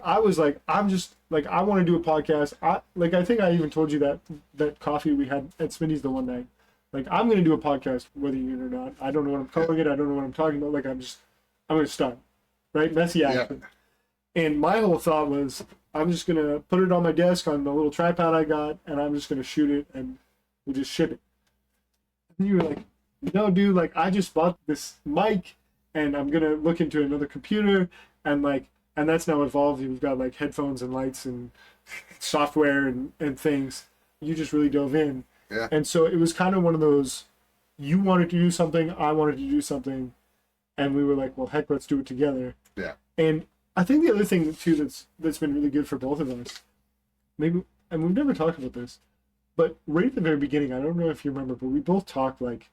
I was like, I'm just like, I want to do a podcast. I think I even told you that coffee we had at Smitty's the one night. Like, I'm going to do a podcast, whether you're in it or not. I don't know what I'm calling it. I don't know what I'm talking about. Like, I'm going to start, right? Messy action. Yeah. And my whole thought was, I'm just going to put it on my desk on the little tripod I got, and I'm just going to shoot it, and we'll just ship it. And you were like, no, dude, like, I just bought this mic, and I'm going to look into another computer, and that's now evolved. We've got, like, headphones and lights and software and things. You just really dove in.
Yeah.
And so it was kind of one of those, you wanted to do something, I wanted to do something, and we were like, well, heck, let's do it together.
Yeah.
And I think the other thing too that's been really good for both of us, maybe, and we've never talked about this, But right at the very beginning, I don't know if you remember, but we both talked like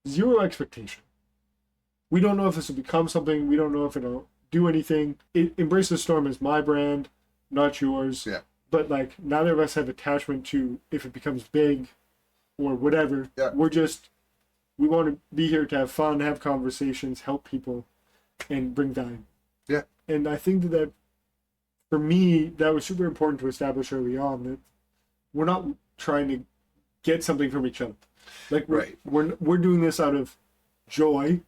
zero expectation. We don't know if this will become something. We don't know if it'll do anything. Embrace the Storm is my brand, not yours.
Yeah.
But like neither of us have attachment to if it becomes big or whatever.
Yeah.
We want to be here to have fun, have conversations, help people, and bring value.
Yeah.
And I think that for me, that was super important to establish early on, that we're not trying to get something from each other. Like we're doing this out of joy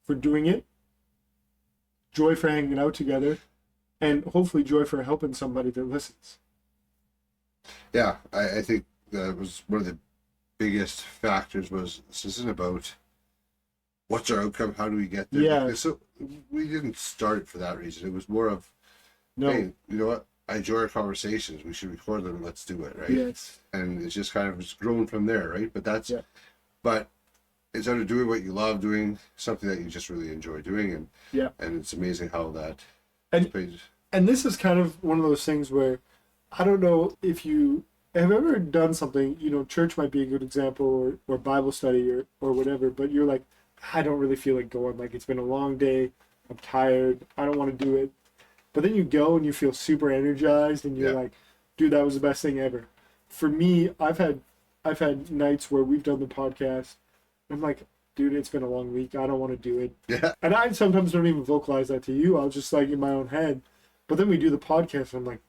for doing it, joy for hanging out together, and hopefully joy for helping somebody that listens.
Yeah, I think that was one of the biggest factors. Was this isn't about what's our outcome, how do we get there?
Yeah.
So we didn't start it for that reason. It was more of,
No.
hey, you know what? I enjoy our conversations. We should record them. Let's do it, right?
Yes.
And it's just kind of just grown from there, right? But that's,
Yeah.
but it's out of doing what you love doing, something that you just really enjoy doing, and
Yeah.
and it's amazing how that.
And this is kind of one of those things where I don't know if you have ever done something, church might be a good example, or Bible study or whatever, but you're like, I don't really feel like going. Like, it's been a long day. I'm tired. I don't want to do it. But then you go and you feel super energized and you're like, dude, that was the best thing ever. For me, I've had nights where we've done the podcast. I'm like, dude, it's been a long week. I don't want to do it.
Yeah.
And I sometimes don't even vocalize that to you. I'll just like in my own head. But then we do the podcast and I'm like,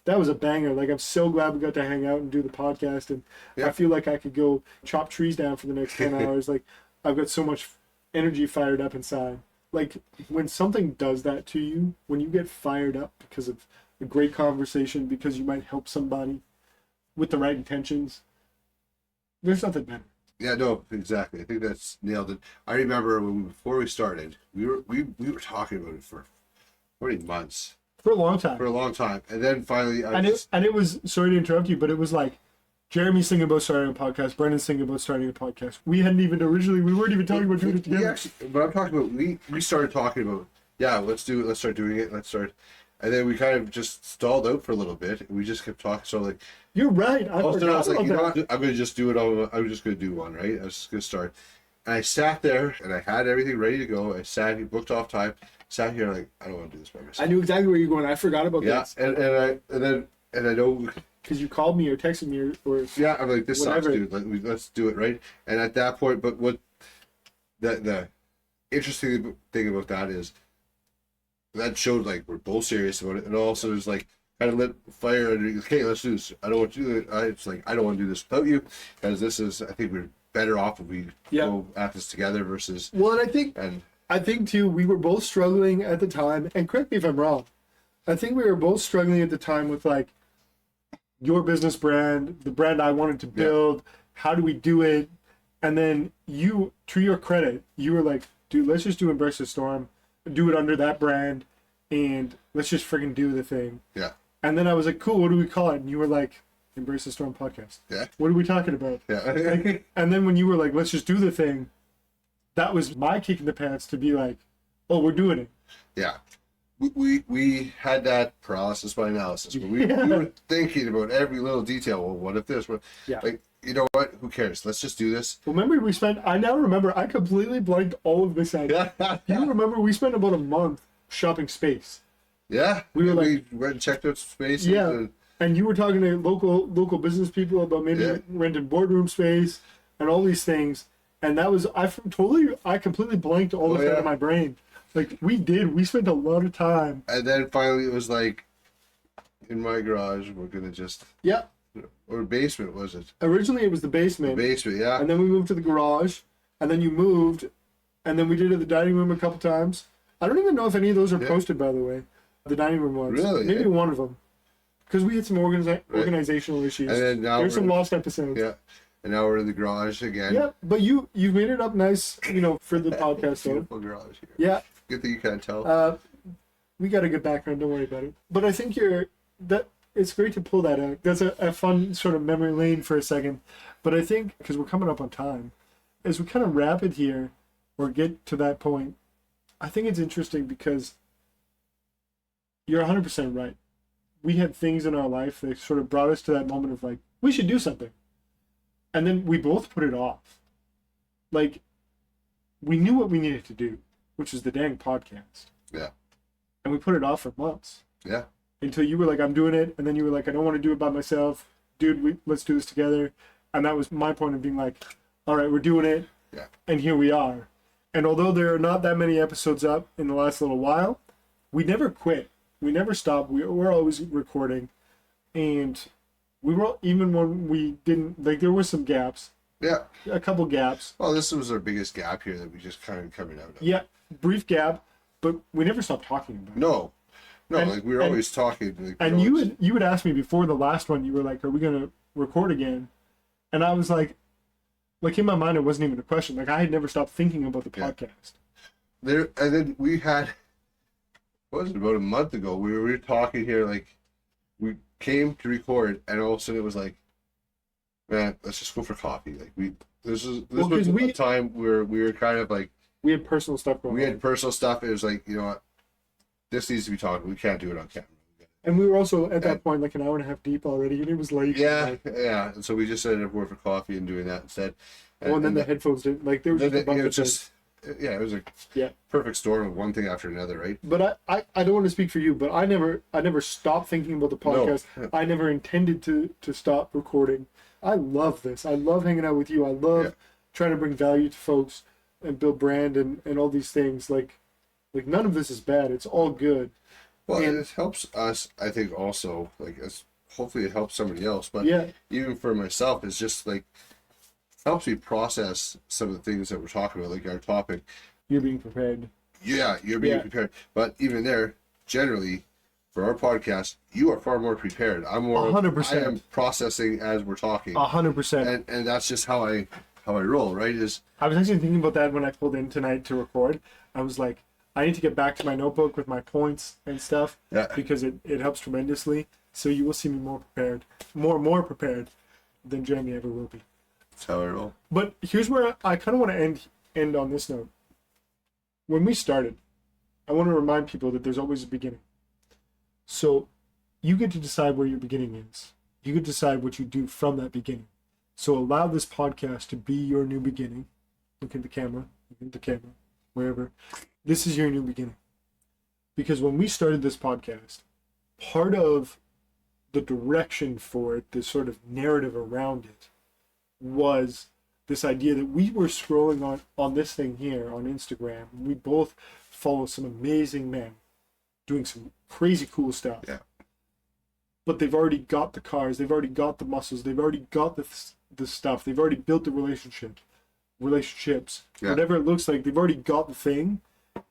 that was a banger. Like, I'm so glad we got to hang out and do the podcast. And I feel like I could go chop trees down for the next 10 hours. Like, I've got so much energy fired up inside. Like, when something does that to you, when you get fired up because of a great conversation, because you might help somebody with the right intentions, there's nothing better.
Yeah, no, exactly. I think that's nailed it. I remember before we started, we were talking about it for 40 months.
For a long time.
For a long time. And then finally
it was, sorry to interrupt you, but it was like Jeremy's thinking about starting a podcast, Brendan's thinking about starting a podcast. We weren't even talking about doing it together.
But I'm talking about, we started talking about, let's do it, let's start doing it, and then we kind of just stalled out for a little bit, and we just kept talking. So like,
you're right.
I was like, you know what, I'm going to just do it. I'm just going to do one, right? I was just going to start. And I sat there, and I had everything ready to go. I sat, booked off time, sat here, like, I don't want to do this by myself.
I knew exactly where you're going. I forgot about that.
Yeah, and I know,
because you called me or texted me or
yeah, I'm like, this
whatever.
sucks, dude. Let's do it, right? And at that point, but what the interesting thing about that is that showed like we're both serious about it, and also there's like kind of lit fire under. Okay, let's do this. I don't want to do it. It's like, I don't want to do this without you, because this is, I think we're better off if we go at this together versus.
Well, and I think too, we were both struggling at the time, and correct me if I'm wrong, I think we were both struggling at the time with like your business brand, the brand I wanted to build, how do we do it? And then you, to your credit, you were like, dude, let's just do Embrace the Storm, do it under that brand, and let's just freaking do the thing.
Yeah.
And then I was like, cool, what do we call it? And you were like, Embrace the Storm Podcast.
Yeah.
What are we talking about?
Yeah.
And then when you were like, let's just do the thing, that was my kick in the pants to be like, oh, we're doing it.
Yeah. We had that paralysis by analysis. But we were thinking about every little detail. Well, what if this? Like, you know what? Who cares? Let's just do this.
Remember, I completely blanked all of this out. You remember we spent about a month shopping space.
Yeah.
We
went and checked out space.
Yeah. And you were talking to local business people about maybe renting boardroom space and all these things. And that was, I completely blanked all this out of my brain. Like, we spent a lot of time.
And then finally it was like, in my garage, we're going to just.
Yeah.
Or basement, was it?
Originally it was the basement.
Yeah.
And then we moved to the garage. And then you moved. And then we did it in the dining room a couple times. I don't even know if any of those are posted, by the way. The dining room ones.
Really?
Maybe one of them. Because we had some organizational issues.
And then now
there's some lost episodes.
Yeah. And now we're in the garage again.
Yeah, but you've made it up nice, for the podcast.
Beautiful garage here.
Yeah.
Good thing you can't tell.
We got a good background, don't worry about it. But I think it's great to pull that out. That's a fun sort of memory lane for a second. But I think, because we're coming up on time, as we kind of wrap it here, or get to that point, I think it's interesting because you're 100% right. we had things in our life that sort of brought us to that moment of like, we should do something. And then we both put it off. Like, we knew what we needed to do, which was the dang podcast.
Yeah.
And we put it off for months.
Yeah.
Until you were like, I'm doing it. And then you were like, I don't want to do it by myself. Dude, let's do this together. And that was my point of being like, all right, we're doing it.
Yeah.
And here we are. And although there are not that many episodes up in the last little while, we never quit. We never stopped. We're always recording. And we were, even when we didn't, like, there were some gaps.
Yeah.
A couple gaps.
Well, this was our biggest gap here that we just kind of coming out of.
Yeah. Brief gap. But we never stopped talking about it.
No. No,
And-
like we were always talking. Like,
And you would ask me before the last one, you were like, are we going to record again? And I was like in my mind, it wasn't even a question. Like, I had never stopped thinking about the podcast.
There, and then we had, what was it, about a month ago, we were talking here, like, we came to record, and all of a sudden it was like, man, let's just go for coffee. Like, this was a time where we were kind of like,
We had personal stuff going on.
we had personal stuff. It was like, you know what, this needs to be talked. We can't do it on camera.
And we were also at that point like an hour and a half deep already, and it was late.
Yeah, yeah. And so we just ended up going for coffee and doing that instead.
And then the headphones didn't, like, there was just a bunch of things.
It was a
Yeah.
perfect storm of one thing after another, right?
But I don't want to speak for you, but I never stopped thinking about the podcast.
No.
I never intended to stop recording. I love this. I love hanging out with you. I love trying to bring value to folks and build brand and all these things. Like none of this is bad. It's all good.
Well,
And-
it helps us, I think, also, like, hopefully it helps somebody else, but
Yeah.
even for myself, it's just, like, helps me process some of the things that we're talking about, like our topic.
You're being prepared.
Yeah, you're being
Yeah.
prepared. But even there, generally, for our podcast, you are far more prepared. I'm more,
100%.
I am processing as we're talking.
100%.
And that's just how I roll, right?
I was actually thinking about that when I pulled in tonight to record. I was like, I need to get back to my notebook with my points and stuff because it helps tremendously. So you will see me more prepared, more prepared than Jeremy ever will be.
That's how I roll.
But here's where I kind of want to end on this note. When we started, I want to remind people that there's always a beginning. So you get to decide where your beginning is. You get to decide what you do from that beginning. So allow this podcast to be your new beginning. Look at the camera, wherever. This is your new beginning. Because when we started this podcast, part of the direction for it, this sort of narrative around it, was this idea that we were scrolling on this thing here on Instagram. We both follow some amazing men doing some crazy cool stuff.
Yeah.
But they've already got the cars, they've already got the muscles, they've already got the stuff, they've already built the relationships, whatever it looks like, they've already got the thing.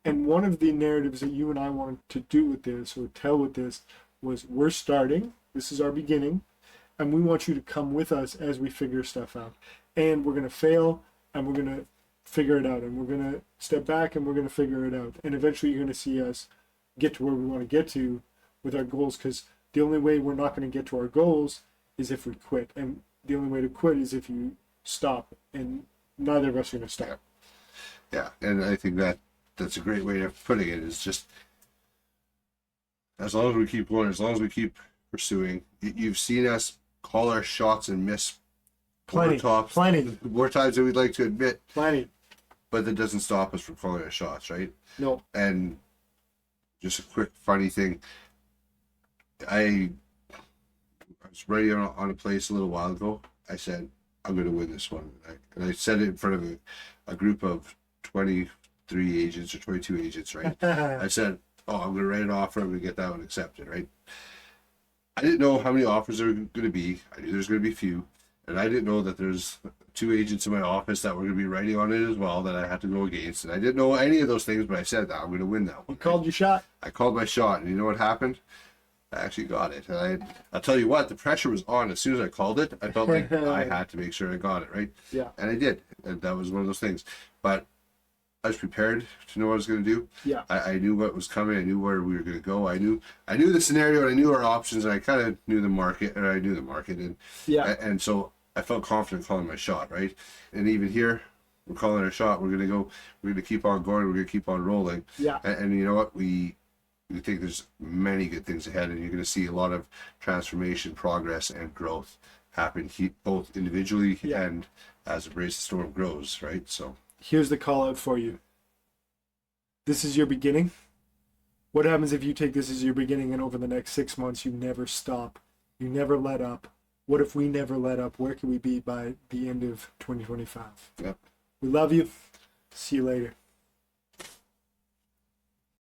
And one of the narratives that you and I wanted to do with this, or tell with this, was we're starting, this is our beginning, and we want you to come with us as we figure stuff out. And we're going to fail, and we're going to figure it out, and we're going to step back, and we're going to figure it out. And eventually you're going to see us get to where we want to get to with our goals, because the only way we're not going to get to our goals is if we quit. And the only way to quit is if you stop, and neither of us are going to stop.
Yeah, and I think that's a great way of putting it, is just as long as we keep going, as long as we keep pursuing. You've seen us call our shots and miss
Plenty
more times than we'd like to admit, but that doesn't stop us from calling our shots, right?
No.
And just a quick funny thing, I was writing on a place a little while ago. I said, I'm going to win this one, and I said it in front of a group of 23 agents or 22 agents, right? I said, I'm going to write an offer, I'm going to get that one accepted, right? I didn't know how many offers there were going to be. I knew there's going to be few, and I didn't know that there's 2 agents in my office that were going to be writing on it as well that I had to go against, and I didn't know any of those things, but I said that I'm going to win that one.
You called your shot.
I called my shot, and you know what happened? I actually got it. And I'll tell you what, the pressure was on. As soon as I called it, I felt like I had to make sure I got it, right?
Yeah.
And I did. And that was one of those things. But I was prepared to know what I was going to do.
Yeah.
I knew what was coming. I knew where we were going to go. I knew the scenario, and I knew our options, and I kind of knew the market, and
Yeah.
and so I felt confident calling my shot, right? And even here, we're calling our shot. We're going to keep on going. We're going to keep on rolling.
Yeah.
And you know what? We we think there's many good things ahead, and you're going to see a lot of transformation, progress, and growth happen both individually and as Embrace the Storm grows, right? So
here's the call out for you. This is your beginning. What happens if you take this as your beginning and over the next 6 months you never stop, you never let up? What if we never let up? Where can we be by the end of 2025?
Yep.
We love you. See you later.